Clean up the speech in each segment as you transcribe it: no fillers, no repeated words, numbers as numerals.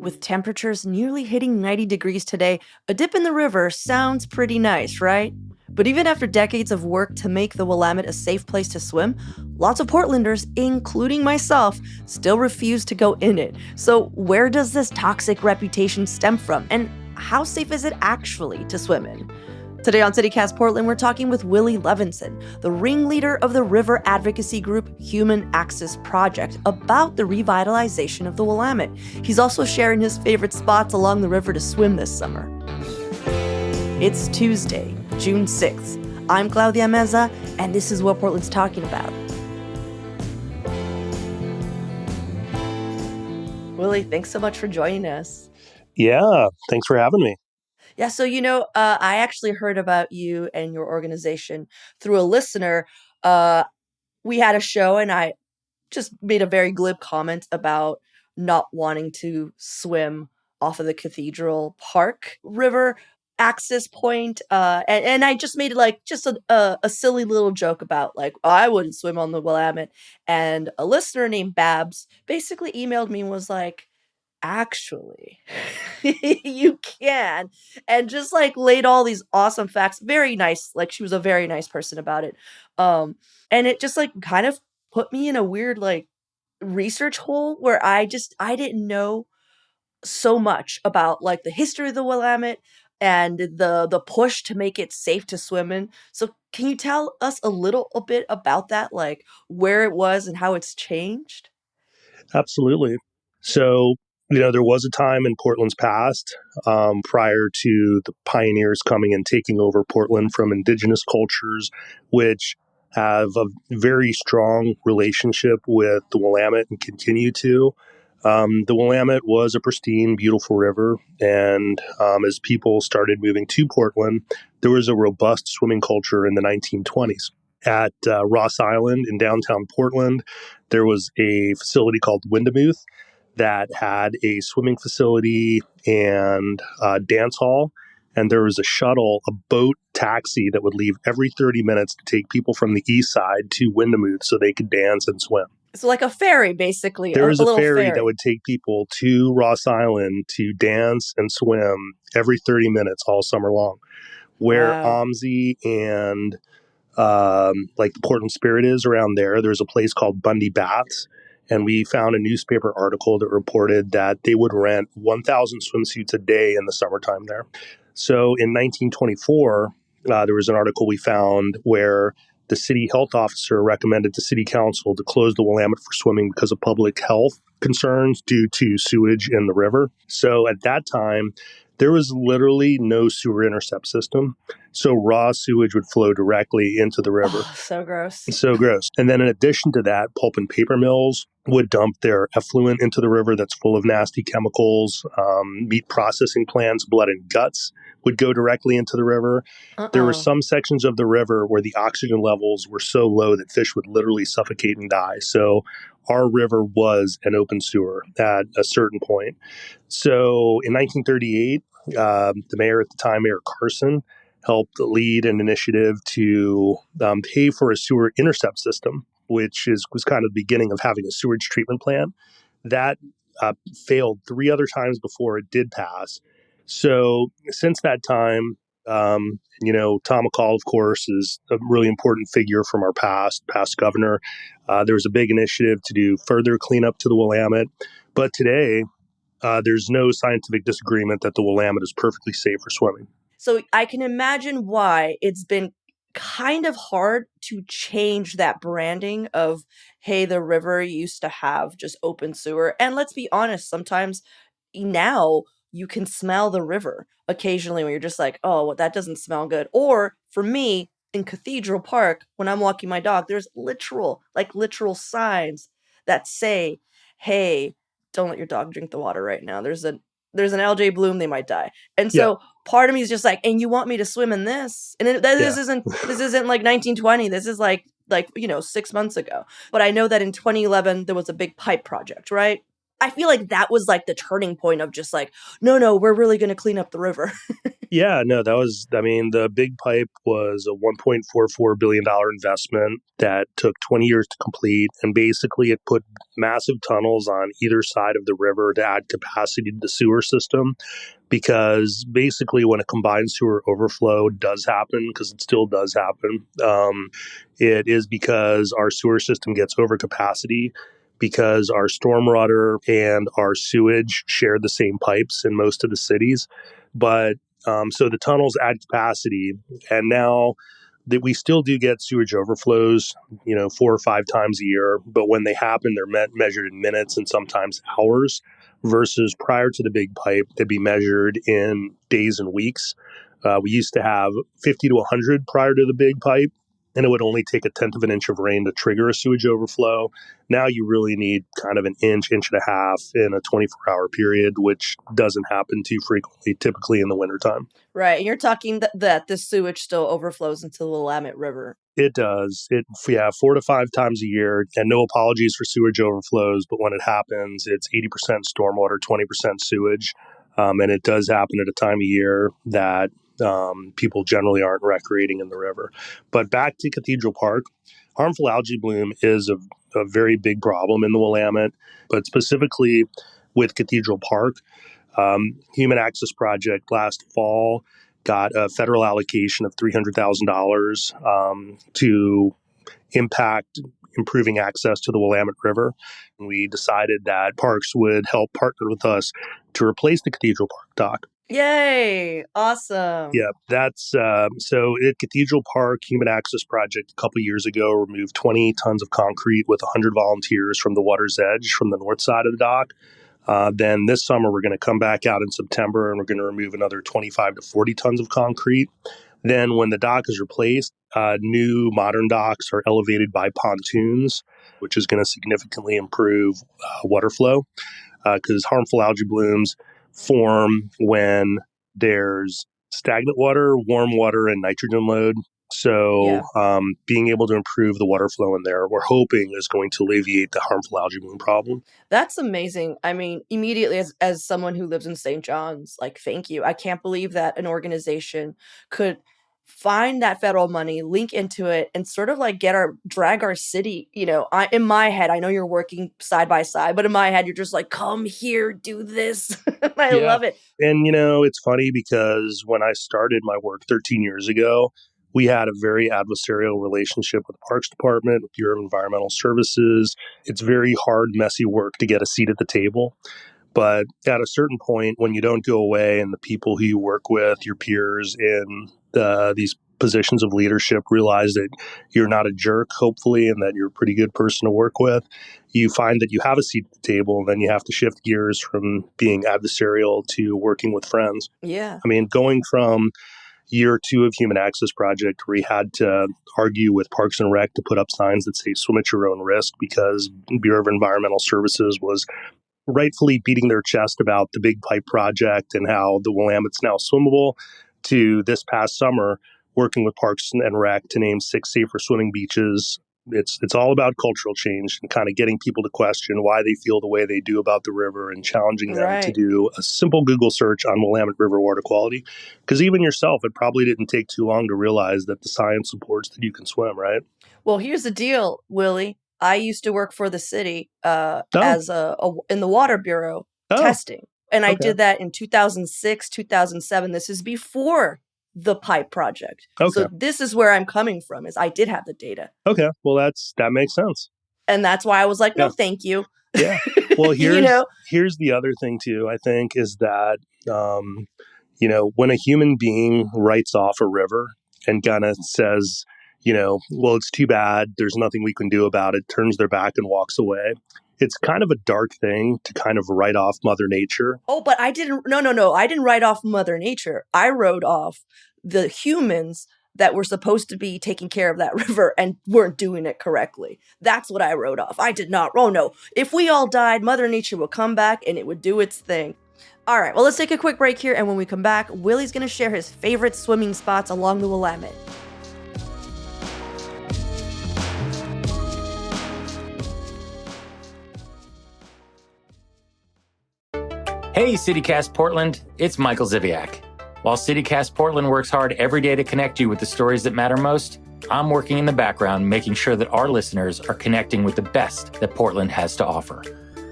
With temperatures nearly hitting 90 degrees today, a dip in the river sounds pretty nice, right? But even after decades of work to make the Willamette a safe place to swim, lots of Portlanders, including myself, still refuse to go in it. So where does this toxic reputation stem from, and how safe is it actually to swim in? Today on CityCast Portland, we're talking with Willie Levinson, the ringleader of the river advocacy group Human Access Project, about the revitalization of the Willamette. He's also sharing his favorite spots along the river to swim this summer. It's Tuesday, June 6th. I'm Claudia Meza, and this is what Portland's talking about. Willie, thanks so much for joining us. Yeah, thanks for having me. Yeah, so I actually heard about you and your organization through a listener. We had a show, and I just made a very glib comment about not wanting to swim off of the Cathedral Park River access point. And I just made it like just a silly little joke about like, I wouldn't swim on the Willamette. And a listener named Babs basically emailed me and was like, actually, you can. And just like laid all these awesome facts. Very nice. Like she was a very nice person about it. And it just like kind of put me in a weird like research hole where I didn't know so much about like the history of the Willamette and the push to make it safe to swim in. So can you tell us a little bit about that, like where it was and how it's changed? Absolutely. So, there was a time in Portland's past prior to the pioneers coming and taking over Portland from indigenous cultures, which have a very strong relationship with the Willamette and continue to. The Willamette was a pristine, beautiful river. And as people started moving to Portland, there was a robust swimming culture in the 1920s. At Ross Island in downtown Portland, there was a facility called Windamuth that had a swimming facility and a dance hall. And there was a shuttle, a boat taxi that would leave every 30 minutes to take people from the east side to Windamuth so they could dance and swim. So like a ferry, basically, There was a a little ferry that would take people to Ross Island to dance and swim every 30 minutes all summer long, where Wow. OMSI and like the Portland Spirit is around there. There's a place called Bundy Baths. And we found a newspaper article that reported that they would rent 1,000 swimsuits a day in the summertime there. So in 1924, there was an article we found where the city health officer recommended to city council to close the Willamette for swimming because of public health concerns due to sewage in the river. So at that time, there was literally no sewer intercept system. So raw sewage would flow directly into the river. Oh, so gross. So gross. And then in addition to that, pulp and paper mills would dump their effluent into the river that's full of nasty chemicals. Meat processing plants, blood and guts would go directly into the river. There were some sections of the river where the oxygen levels were so low that fish would literally suffocate and die. So our river was an open sewer at a certain point. So in 1938, the mayor at the time, Mayor Carson, helped lead an initiative to pay for a sewer intercept system, which was kind of the beginning of having a sewage treatment plant. That failed 3 other times before it did pass. So since that time, Tom McCall, of course, is a really important figure from our past governor. There was a big initiative to do further cleanup to the Willamette. But today, there's no scientific disagreement that the Willamette is perfectly safe for swimming. So I can imagine why it's been kind of hard to change that branding of, hey, the river used to have just open sewer. And let's be honest, sometimes now you can smell the river occasionally when you're just like, oh, well, that doesn't smell good. Or for me, in Cathedral Park, when I'm walking my dog, there's literal signs that say, hey, don't let your dog drink the water right now. There's an LJ bloom, they might die. And so part of me is just like, and you want me to swim in this? And this isn't like 1920. This is like 6 months ago. But I know that in 2011 there was a big pipe project, right? I feel like that was like the turning point of just like, no, we're really going to clean up the river. Yeah, no, that was, I mean, the big pipe was a $1.44 billion investment that took 20 years to complete. And basically, it put massive tunnels on either side of the river to add capacity to the sewer system. Because basically, when a combined sewer overflow does happen, because it still does happen, it is because our sewer system gets overcapacity. Because our stormwater and our sewage share the same pipes in most of the cities. But so the tunnels add capacity, and now that we still do get sewage overflows, 4 or 5 times a year, but when they happen, they're measured in minutes and sometimes hours, versus prior to the big pipe, they'd be measured in days and weeks. We used to have 50 to 100 prior to the big pipe, and it would only take a tenth of an inch of rain to trigger a sewage overflow. Now you really need kind of an inch and a half in a 24-hour period, which doesn't happen too frequently, typically in the wintertime. Right. And you're talking that the sewage still overflows into the Willamette River. It does. 4 to 5 times a year, and no apologies for sewage overflows. But when it happens, it's 80% stormwater, 20% sewage. And it does happen at a time of year that people generally aren't recreating in the river. But back to Cathedral Park, harmful algae bloom is a very big problem in the Willamette, but specifically with Cathedral Park. Human Access Project last fall got a federal allocation of $300,000 to impact improving access to the Willamette River. And we decided that Parks would help partner with us to replace the Cathedral Park dock. Yay! Awesome. Yeah, that's so at Cathedral Park, Human Access Project a couple years ago removed 20 tons of concrete with 100 volunteers from the water's edge from the north side of the dock. Then this summer, we're going to come back out in September and we're going to remove another 25 to 40 tons of concrete. Then when the dock is replaced, new modern docks are elevated by pontoons, which is going to significantly improve water flow, because harmful algae blooms form when there's stagnant water, warm water, and nitrogen load. So being able to improve the water flow in there, we're hoping is going to alleviate the harmful algae bloom problem. That's amazing. I mean, immediately as someone who lives in St. John's, like, thank you. I can't believe that an organization could find that federal money, link into it, and sort of like drag our city. In my head, I know you're working side by side, but in my head, you're just like, come here, do this. I love it. And, it's funny because when I started my work 13 years ago, we had a very adversarial relationship with the Parks Department, with Bureau of Environmental Services. It's very hard, messy work to get a seat at the table. But at a certain point, when you don't go away and the people who you work with, your peers in these positions of leadership, realize that you're not a jerk, hopefully, and that you're a pretty good person to work with, you find that you have a seat at the table, and then you have to shift gears from being adversarial to working with friends. Yeah. I mean, going from year 2 of Human Access Project, where we had to argue with Parks and Rec to put up signs that say swim at your own risk because Bureau of Environmental Services was rightfully beating their chest about the big pipe project and how the Willamette's now swimmable, to this past summer working with Parks and Rec to name 6 safer swimming beaches. It's all about cultural change and kind of getting people to question why they feel the way they do about the river and challenging them to do a simple Google search on Willamette River water quality. Because even yourself, it probably didn't take too long to realize that the science supports that you can swim, right? Well, here's the deal, Willie. I used to work for the city as in the water bureau testing. And I did that in 2006, 2007. This is before the pipe project. So this is where I'm coming from, is I did have the data. Okay. Well, that makes sense. And that's why I was like, no, thank you. Yeah. Well, here's the other thing too, I think, is that, when a human being writes off a river and kind of says, well, it's too bad, there's nothing we can do about it, turns their back and walks away. It's kind of a dark thing to kind of write off Mother Nature. Oh, but I didn't. No. I didn't write off Mother Nature. I wrote off the humans that were supposed to be taking care of that river and weren't doing it correctly. That's what I wrote off. I did not. Oh, no. If we all died, Mother Nature would come back and it would do its thing. All right. Well, let's take a quick break here. And when we come back, Willie's going to share his favorite swimming spots along the Willamette. Hey, CityCast Portland, it's Michael Ziviak. While CityCast Portland works hard every day to connect you with the stories that matter most, I'm working in the background making sure that our listeners are connecting with the best that Portland has to offer.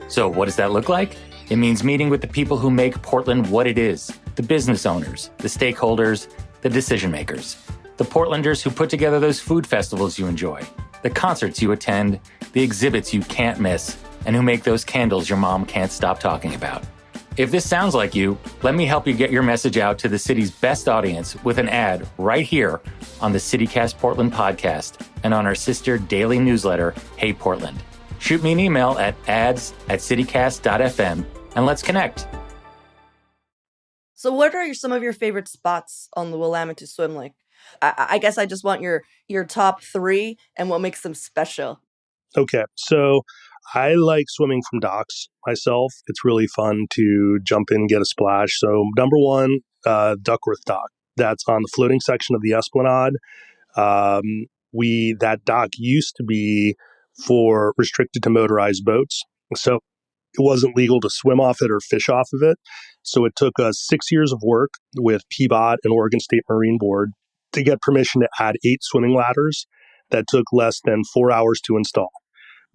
So what does that look like? It means meeting with the people who make Portland what it is, the business owners, the stakeholders, the decision makers, the Portlanders who put together those food festivals you enjoy, the concerts you attend, the exhibits you can't miss, and who make those candles your mom can't stop talking about. If this sounds like you, let me help you get your message out to the city's best audience with an ad right here on the CityCast Portland podcast and on our sister daily newsletter, Hey Portland. Shoot me an email at ads@citycast.fm and let's connect. So what are some of your favorite spots on the Willamette to swim like? I guess I just want your top 3 and what makes them special. Okay, so I like swimming from docks myself. It's really fun to jump in and get a splash. So number one, Duckworth Dock. That's on the floating section of the Esplanade. That dock used to be for restricted to motorized boats. So it wasn't legal to swim off it or fish off of it. So it took us 6 years of work with PBOT and Oregon State Marine Board to get permission to add 8 swimming ladders that took less than 4 hours to install.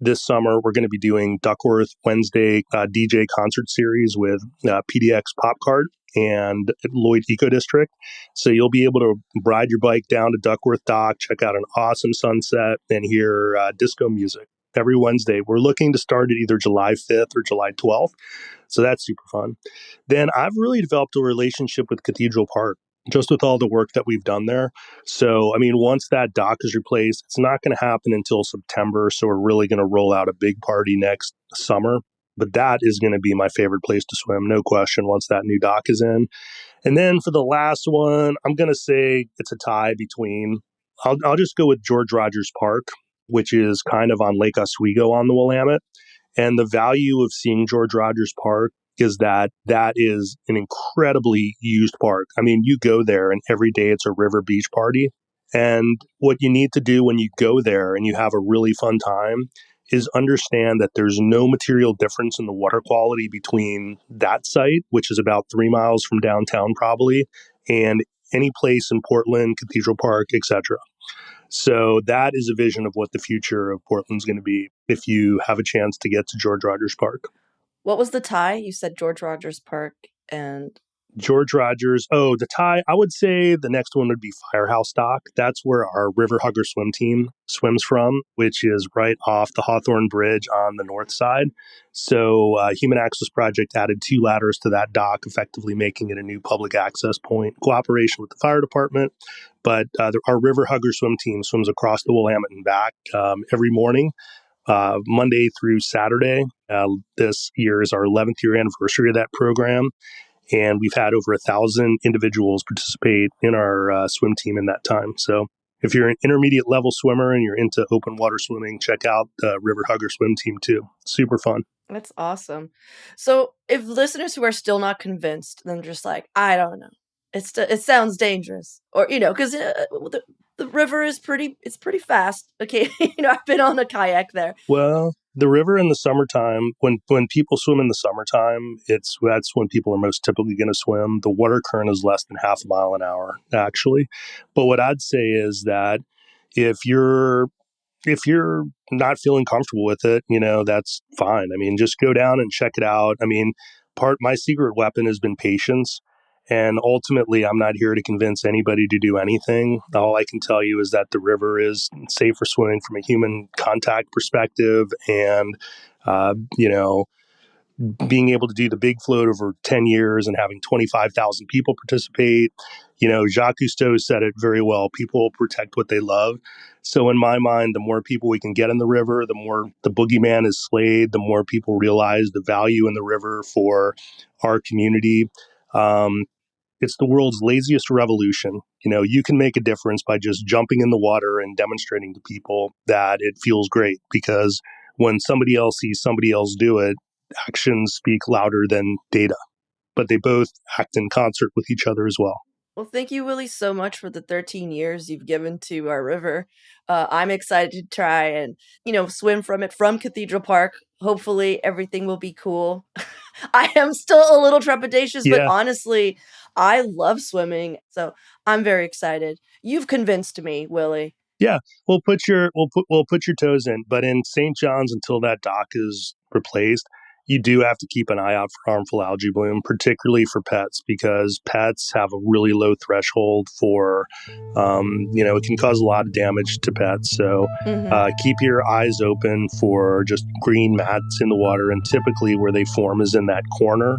This summer, we're going to be doing Duckworth Wednesday DJ concert series with PDX Pop Cart and Lloyd Eco District. So you'll be able to ride your bike down to Duckworth Dock, check out an awesome sunset, and hear disco music every Wednesday. We're looking to start it either July 5th or July 12th. So that's super fun. Then I've really developed a relationship with Cathedral Park, just with all the work that we've done there. So, I mean, once that dock is replaced, it's not going to happen until September. So we're really going to roll out a big party next summer. But that is going to be my favorite place to swim, no question, once that new dock is in. And then for the last one, I'm going to say it's a tie between, I'll just go with George Rogers Park, which is kind of on Lake Oswego on the Willamette. And the value of seeing George Rogers Park is that that is an incredibly used park. I mean, you go there and every day it's a river beach party. And what you need to do when you go there and you have a really fun time is understand that there's no material difference in the water quality between that site, which is about 3 miles from downtown probably, and any place in Portland, Cathedral Park, etc. So that is a vision of what the future of Portland's going to be if you have a chance to get to George Rogers Park. What was the tie? You said George Rogers Park and George Rogers. Oh, the tie. I would say the next one would be Firehouse Dock. That's where our River Hugger swim team swims from, which is right off the Hawthorne Bridge on the north side. So Human Access Project added 2 ladders to that dock, effectively making it a new public access point, cooperation with the fire department. But our River Hugger swim team swims across the Willamette and back every morning. Monday through Saturday. This year is our 11th year anniversary of that program. And we've had over 1,000 individuals participate in our swim team in that time. So if you're an intermediate level swimmer and you're into open water swimming, check out the River Hugger swim team too. Super fun. that's awesome. So if listeners who are still not convinced, then just like, I don't know. It sounds dangerous, or because the river is it's pretty fast. Okay, I've been on a kayak there. Well, the river in the summertime, when people swim in the summertime, that's when people are most typically going to swim. The water current is less than half a mile an hour, actually. But what I'd say is that if you're not feeling comfortable with it, that's fine. I mean, just go down and check it out. I mean, my secret weapon has been patience. And ultimately, I'm not here to convince anybody to do anything. All I can tell you is that the river is safe for swimming from a human contact perspective. And, being able to do the big float over 10 years and having 25,000 people participate. Jacques Cousteau said it very well. People protect what they love. So in my mind, the more people we can get in the river, the more the boogeyman is slayed, the more people realize the value in the river for our community. It's the world's laziest revolution. You can make a difference by just jumping in the water and demonstrating to people that it feels great, because when somebody else sees somebody else do it, actions speak louder than data, but they both act in concert with each other as well. Well, thank you, Willie, so much for the 13 years you've given to our river. I'm excited to try and, swim from Cathedral Park. Hopefully everything will be cool. I am still a little trepidatious, but Yeah. honestly, I love swimming, so I'm very excited. You've convinced me, Willie. Yeah, we'll put your toes in, but in St. John's, until that dock is replaced, you do have to keep an eye out for harmful algae bloom, particularly for pets, because pets have a really low threshold for, it can cause a lot of damage to pets. So keep your eyes open for just green mats in the water, and typically where they form is in that corner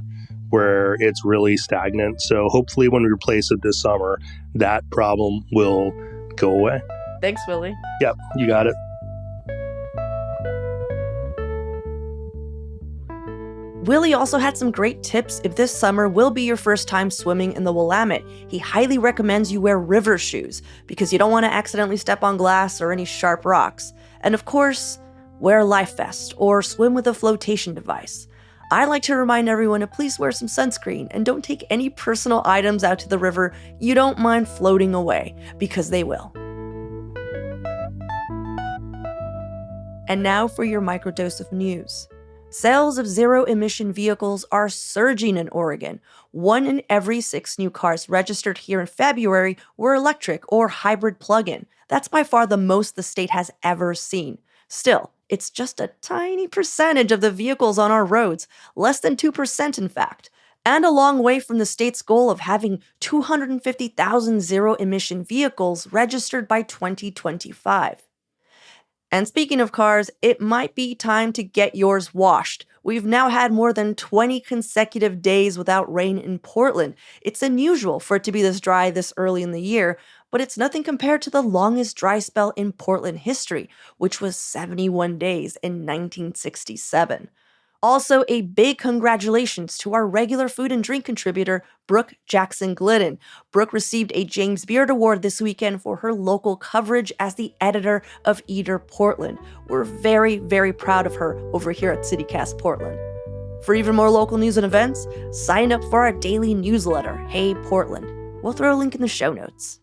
where it's really stagnant. So hopefully, when we replace it this summer, that problem will go away. Thanks, Willie. Yep, you got it. Willie also had some great tips if this summer will be your first time swimming in the Willamette. He highly recommends you wear river shoes because you don't want to accidentally step on glass or any sharp rocks. And of course, wear a life vest or swim with a flotation device. I like to remind everyone to please wear some sunscreen and don't take any personal items out to the river you don't mind floating away, because they will. And now for your microdose of news. Sales of zero-emission vehicles are surging in Oregon. 1 in every 6 new cars registered here in February were electric or hybrid plug-in. That's by far the most the state has ever seen. Still, it's just a tiny percentage of the vehicles on our roads, less than 2% in fact, and a long way from the state's goal of having 250,000 zero-emission vehicles registered by 2025. And speaking of cars, it might be time to get yours washed. We've now had more than 20 consecutive days without rain in Portland. It's unusual for it to be this dry this early in the year, but it's nothing compared to the longest dry spell in Portland history, which was 71 days in 1967. Also, a big congratulations to our regular food and drink contributor, Brooke Jackson Glidden. Brooke received a James Beard Award this weekend for her local coverage as the editor of Eater Portland. We're very, very proud of her over here at CityCast Portland. For even more local news and events, sign up for our daily newsletter, Hey Portland. We'll throw a link in the show notes.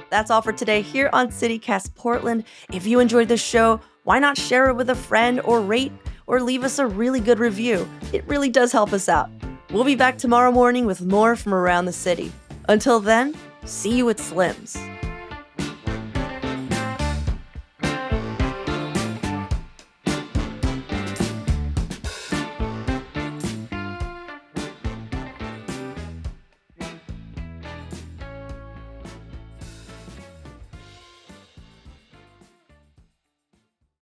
That's all for today here on CityCast Portland. If you enjoyed this show, why not share it with a friend or rate or leave us a really good review? It really does help us out. We'll be back tomorrow morning with more from around the city. Until then, see you at Slim's.